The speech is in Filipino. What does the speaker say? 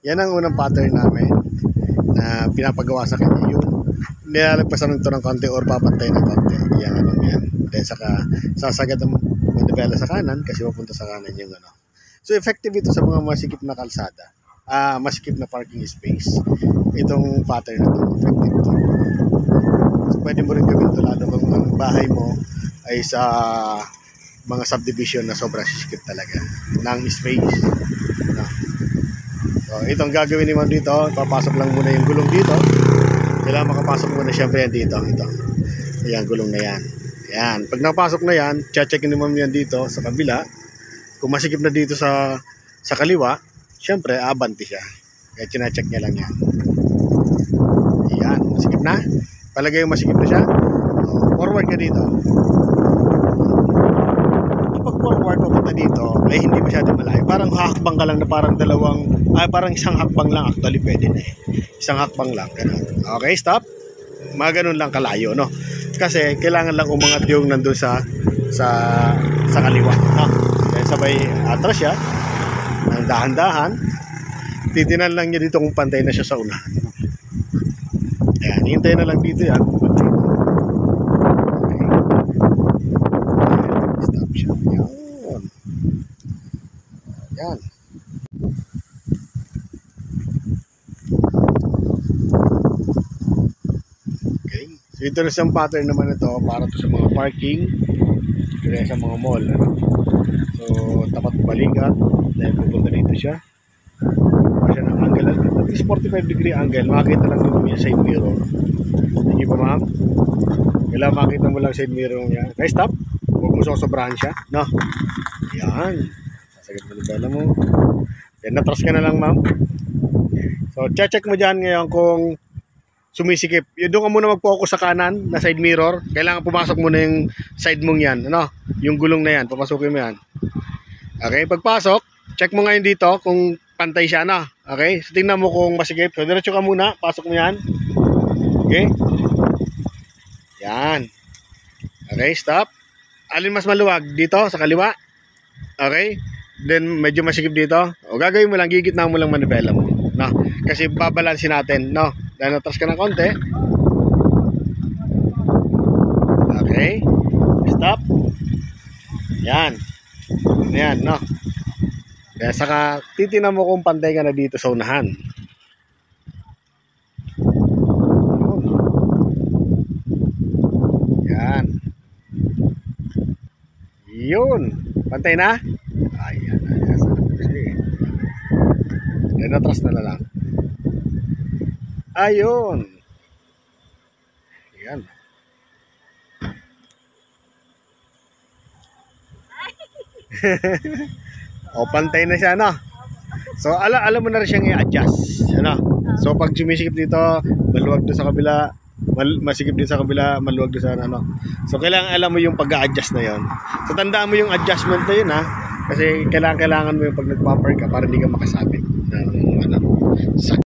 Yan ang unang pattern namin na pinapagawa sa kanya. Yung nilalagpasan nito ng konti or papantay ng konti. Yan, yan. Then saka sasagad ang manibela sa kanan kasi mapunta sa kanan yung ano. So effective ito sa mga masikip na kalsada. Masikip na parking space. Itong pattern na ito, effective ito. So pwede mo rin gawin ito lalo kung ang bahay mo ay sa mga subdivision na sobrang sisikip talaga ng space. No. So itong gagawin ni Ma'am dito, papasok lang muna yung gulong dito. Kailangan makapasok muna syempre yan dito. Ito. Ayan, gulong na yan. Ayan. Pag napasok na yan, check ni Ma'am yan dito sa kabila. Kung masikip na dito sa kaliwa, syempre, abanti siya. Kaya china-check niya lang yan. Ayan, masikip na. Palagay yung masikip na siya. Forward ka dito. Kapag forward papunta dito, ay hindi masyadong malayo. Parang hakbang ka lang na parang isang hakbang lang. Actually, pwede na eh. Isang hakbang lang. Ganun. Okay, stop. Mga ganun lang kalayo, no? Kasi kailangan lang umangat yung nandun sa kaliwa. No? Kaya sabay atras siya. Ng dahan-dahan. Titinan lang niya dito kung pantay na siya sa unahan. Ayan, hintay na lang dito yan. Okay. Stop siya. Ayan. Ayan. Okay. So ito na siyang pattern naman ito para to sa mga parking. Kaya sa mga mall. So tapat balikat. Dahil pupunta dito siya. Siya ng angle. At least 45-degree angle. Makakita lang naman yung side mirror. Hindi ba ma'am? Kailangan makita mo lang side mirror niya. Okay, stop. Huwag mo sosobrahan siya. No. Yan. Sasagad mo nila mo. Then natras ka na lang ma'am. So check mo dyan ngayon kung sumisikip. Doon ka muna mag-focus sa kanan na side mirror. Kailangan pumasok muna yung side mong yan. Ano? Yung gulong na yan. Papasukin mo yan. Okay, pagpasok, check mo ngayon dito kung pantay siya na. Okay? So tingnan mo kung masikip. So diretso ka muna. Pasok mo yan. Okay? Yan. Okay, stop. Alin mas maluwag? Dito, sa kaliwa. Okay? Then medyo masikip dito. O gagawin mo lang, gigit na mo lang manibela mo. No? Kasi babalansin natin. No? Dahil natras ka ng konti. Okay? Stop. Yan. Yan, no? Kaya saka titinan mo kung pantay ka na dito sa unahan. Yan. Yun. Pantay na? Ayan. Yan, natras na lang. Ayun. Yan. O pantay na siya, no? So alam mo na rin siyang i-adjust, ano? So pag sumisikip dito, maluwag doon sa kabila, masikip din sa kabila, maluwag doon sa ano. So kailangan alam mo yung pag-a-adjust na 'yon. So tandaan mo yung adjustment na 'yun, ha? Kasi kailangan mo yung pag nag-bumper ka para hindi ka makasabit ng ano.